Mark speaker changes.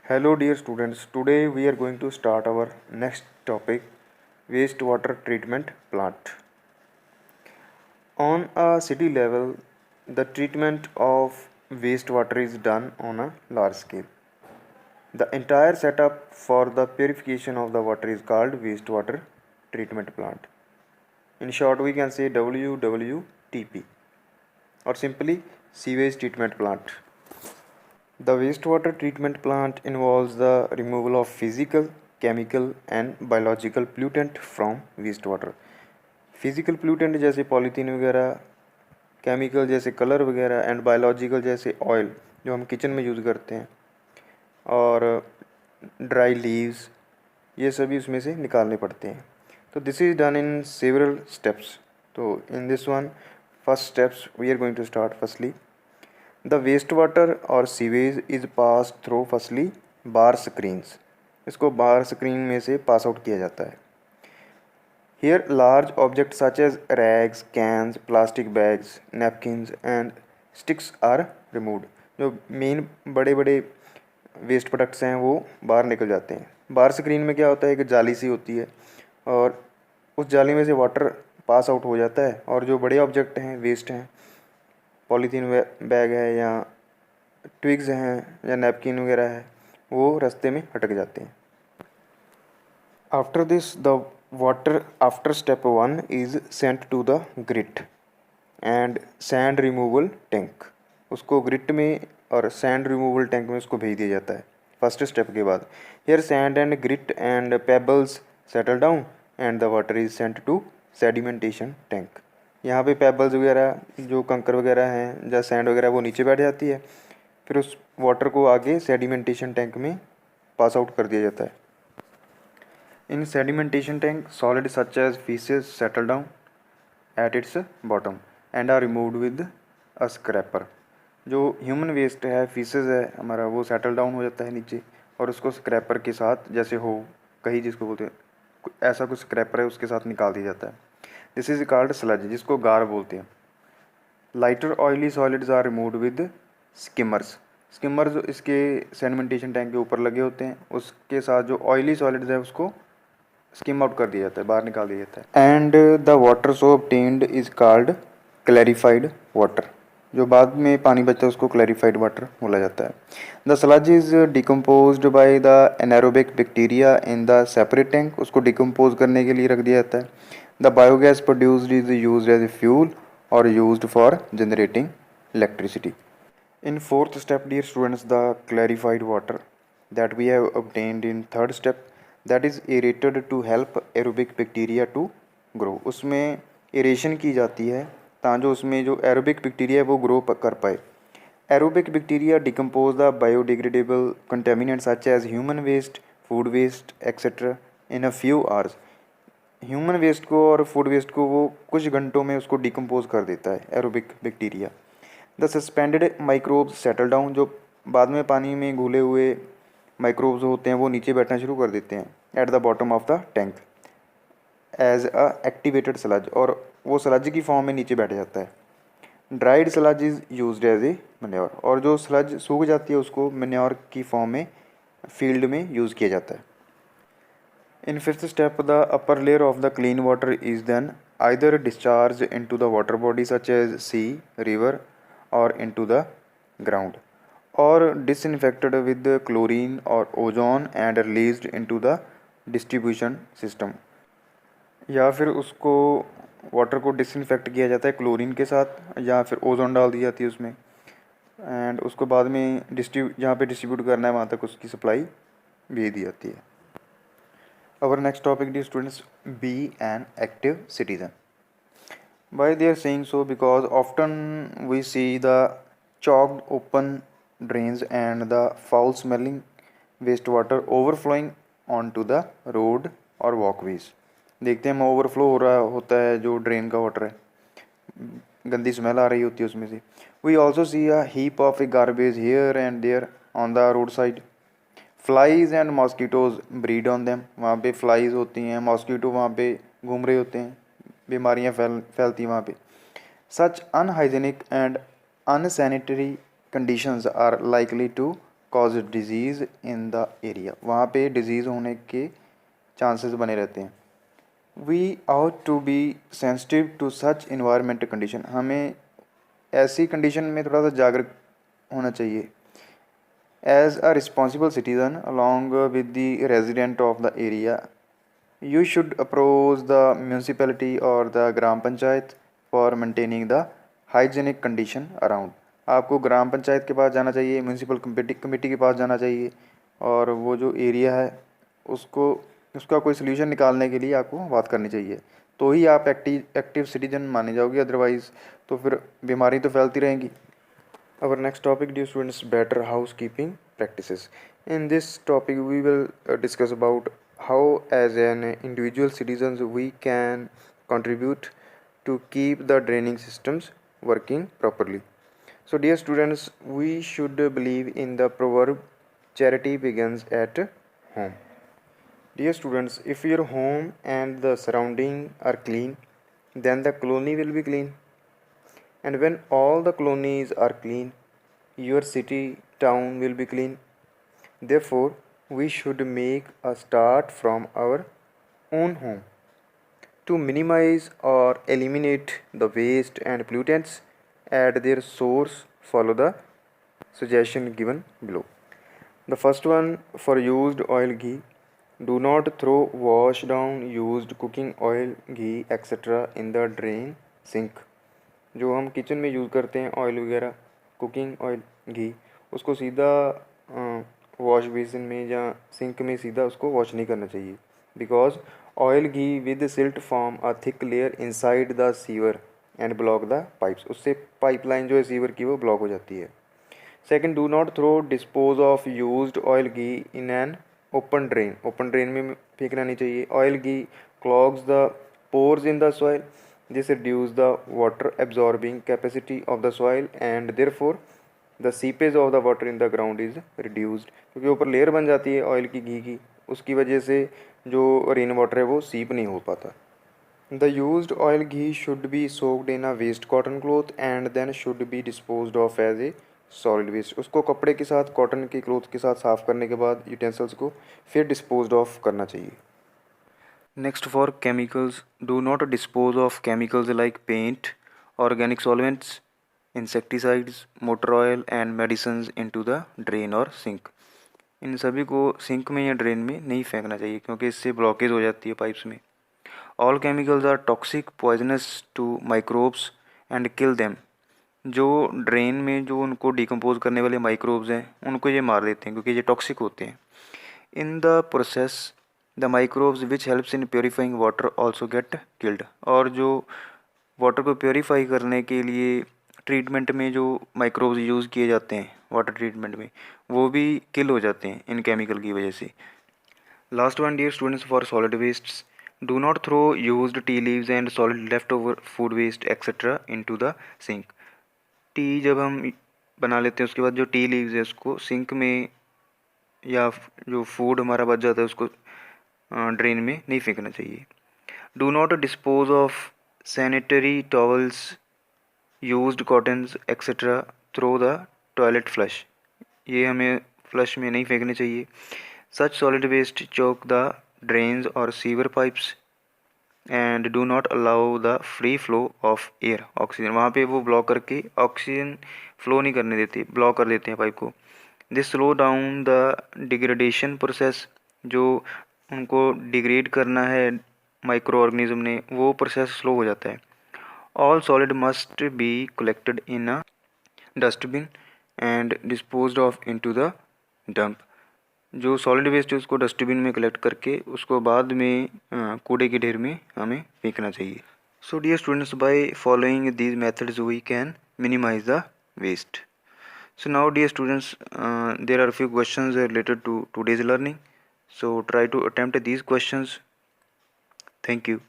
Speaker 1: Hello dear students, today we are going to start our next topic, wastewater treatment plant. On a city level, the treatment of wastewater is done on a large scale. The entire setup for the purification of the water is called wastewater treatment plant. In short, we can say WWTP or simply sewage treatment plant. The wastewater treatment plant involves the removal of physical, chemical and biological pollutant from wastewater. Physical pollutant जैसे polythene वगैरह, chemical जैसे colour वगैरह and biological जैसे oil जो हम kitchen में use करते हैं और ड्राई लीव्स, ये सभी उसमें से निकालने पड़ते हैं. तो this is done in several steps. तो in this one first steps we are going to start. Firstly the waste water और sewage is pass through firstly bar screens. इसको बार स्क्रीन में से पास आउट किया जाता है. Here large object such as rags, cans, plastic bags, napkins and sticks are removed. जो main बड़े बड़े वेस्ट प्रोडक्ट्स हैं वो बाहर निकल जाते हैं. बार स्क्रीन में क्या होता है, एक जाली सी होती है और उस जाली में से वाटर पास आउट हो जाता है और जो बड़े ऑब्जेक्ट हैं, वेस्ट हैं, पॉलीथीन बैग है या ट्विग्स हैं या नैपकिन वगैरह है, वो रास्ते में अटक जाते हैं. After this the water after step 1 is sent to the grit and sand removal tank. उसको ग्रिट में और सैंड रिमूवल टैंक में उसको भेज दिया जाता है फर्स्ट स्टेप के बाद. Here sand and grit and pebbles settle down and the water is sent to sedimentation tank. यहाँ पे पेबल्स वगैरह जो कंकर वगैरह हैं या सैंड वगैरह वो नीचे बैठ जाती है. फिर उस वाटर को आगे सेडिमेंटेशन टैंक में पास आउट कर दिया जाता है. In sedimentation tank solid such as faeces settle down at its bottom and are removed with a scraper. जो ह्यूमन वेस्ट है, फीसेस है हमारा, वो सेटल डाउन हो जाता है नीचे और उसको स्क्रैपर के साथ, जैसे हो कहीं जिसको बोलते हैं, ऐसा कुछ स्क्रैपर है उसके साथ निकाल दिया जाता है. दिस इज कॉल्ड स्लज, जिसको गार बोलते हैं. Lighter oily solids are removed with skimmers. Skimmers इसके सेडिमेंटेशन टैंक के ऊपर लगे होते हैं, उसके साथ जो ऑयली सॉलिड्स है उसको स्किम आउट कर दिया जाता है, बाहर निकाल दिया जाता है. And the water so obtained is called clarified water. जो बाद में पानी बचता है उसको क्लैरिफाइड वाटर बोला जाता है. The sludge is decomposed by the anaerobic bacteria in the separate tank. उसको डिकम्पोज करने के लिए रख दिया जाता है. The biogas produced is used as a fuel और used for generating electricity. In fourth step, dear students, the clarified water that we have obtained in third step, that is aerated to help aerobic bacteria to grow. उसमें aeration की जाती है ताकि उसमें जो aerobic bacteria है वो grow कर पाए. Aerobic bacteria decompose the biodegradable contaminant such as human waste, food waste etcetera in a few hours. Human waste को और फूड वेस्ट को वो कुछ घंटों में उसको डिकम्पोज कर देता है aerobic bacteria. The suspended microbes settle down. जो बाद में पानी में घुले हुए माइक्रोब्स होते हैं वो नीचे बैठना शुरू कर देते हैं at the bottom of the tank as a activated sludge, और वो स्लज की फॉर्म में नीचे बैठ जाता है. Dried sludge is used as a manure. और जो स्लज सूख जाती है उसको मैन्योर की फॉर्म में फील्ड में यूज़ किया जाता है. In fifth step the upper layer of the clean water is then either discharge into the water body such as sea, river or into the ground, or disinfected with chlorine or ozone and released into the distribution system. या फिर उसको water को disinfect किया जाता है chlorine के साथ या फिर ओजोन डाल दी जाती है उसमें, एंड उसको बाद में जहाँ पे डिस्ट्रीब्यूट करना है वहाँ तक उसकी सप्लाई भेज दी जाती है. Our next topic, dear students, be an active citizen. Why they are saying so? Because often we see the clogged open drains and the foul smelling wastewater overflowing onto the road or walkways. देखते हैं हम overflow हो रहा होता है जो drain का water है, गंदी स्मेल आ रही होती है उसमें से. We also see a heap of garbage here and there on the roadside. Flies and mosquitoes breed on them. वहाँ पे फ्लाइज होती हैं, मॉस्किटो वहाँ पे घूम रहे होते हैं, बीमारियाँ फैलती वहाँ पे. Such unhygienic and unsanitary conditions are likely to cause disease in the area, वहाँ पे डिजीज़ होने के चांसेस बने रहते हैं। We ought to be sensitive to such environment condition, हमें ऐसी कंडीशन में थोड़ा सा जागरूक होना चाहिए। As a responsible citizen along with the resident of the area, you should approach the municipality or the gram panchayat for maintaining the hygienic condition around। आपको ग्राम पंचायत के पास जाना चाहिए, म्यूनसिपल कमेटी के पास जाना चाहिए, और वो जो एरिया है उसको उसका कोई सोल्यूशन निकालने के लिए आपको बात करनी चाहिए, तो ही आप एक्टिव सिटीजन माने जाओगे, अदरवाइज़ तो फिर बीमारी तो फैलती रहेंगी। Our next topic, dear students, better housekeeping practices. In this topic, we will discuss about how, as an individual citizens, we can contribute to keep the draining systems working properly. So, dear students, we should believe in the proverb, "Charity begins at home." Dear students, if your home and the surrounding are clean, then the colony will be clean. And when all the colonies are clean, your city, town will be clean. Therefore, we should make a start from our own home. To minimize or eliminate the waste and pollutants at their source, follow the suggestion given below. The first one, for used oil ghee, do not throw wash down used cooking oil, ghee, etc. in the drain sink। जो हम kitchen में use करते हैं oil वगैरह, cooking oil, घी, उसको सीधा wash basin में या सिंक में सीधा उसको वॉश नहीं करना चाहिए, because oil ghee with silt form a thick layer inside the sewer and block the pipes. उससे पाइपलाइन जो है सीवर की वो ब्लॉक हो जाती है। Second, do not throw dispose of used oil ghee in an open drain. Open drain में फेंकना नहीं चाहिए। Oil ghee clogs the pores in the soil, this reduce the water absorbing capacity of the soil and therefore the seepage of the water in the ground is reduced। क्योंकि ऊपर layer बन जाती है oil की, घी की, उसकी वजह से जो रेन वाटर है वो सीप नहीं हो पाता। The used oil ghee should be soaked in a waste cotton cloth and then should be disposed of as a solid waste। उसको कपड़े के साथ, कॉटन के क्लोथ के साथ साफ़ करने के बाद यूटेंसिल्स को फिर डिस्पोज ऑफ करना चाहिए। Next, for chemicals, do not dispose of chemicals like paint, organic solvents, insecticides, motor oil and medicines into the drain or sink। इन सभी को सिंक में या ड्रेन में नहीं फेंकना चाहिए, क्योंकि इससे ब्लॉकेज हो जाती है पाइप्स में। All chemicals are toxic, poisonous to microbes and kill them. जो ड्रेन में जो उनको डिकम्पोज करने वाले माइक्रोब्स हैं उनको ये मार देते हैं, क्योंकि ये टॉक्सिक होते हैं। In the process the microbes which helps in purifying water also get killed. और जो वाटर को प्योरीफाई करने के लिए ट्रीटमेंट में जो माइक्रोब्स यूज़ किए जाते हैं वाटर ट्रीटमेंट में, वो भी किल हो जाते हैं इन केमिकल की वजह से। Last one, dear students, for solid wastes, do not throw used tea leaves and solid left over food waste etcetera into the sink. Tea जब हम बना लेते हैं उसके बाद जो टी लीव्स है उसको सिंक में या जो फूड हमारा बच जाता है उसको ड्रेन में नहीं फेंकना चाहिए। Do not dispose of sanitary towels, used cottons etcetera through the toilet flush. ये हमें फ्लश में नहीं फेंकने चाहिए। Such solid waste choke the drains और sewer pipes and do not allow the free flow of air, oxygen. वहाँ पे वो ब्लॉक करके ऑक्सीजन फ्लो नहीं करने देते, ब्लॉक कर देते हैं पाइप को। This slow down the degradation process. जो उनको डिग्रेड करना है माइक्रो ऑर्गेनिज्म ने, वो प्रोसेस स्लो हो जाता है। All solid must be collected in a dustbin and disposed of into the dump. जो सॉलिड वेस्ट है उसको डस्टबिन में कलेक्ट करके उसको बाद में कूड़े के ढेर में हमें फेंकना चाहिए। So dear students, by following these methods we can minimize the waste. So now, dear students, there are a few questions related to today's learning. So try to attempt these questions. Thank you.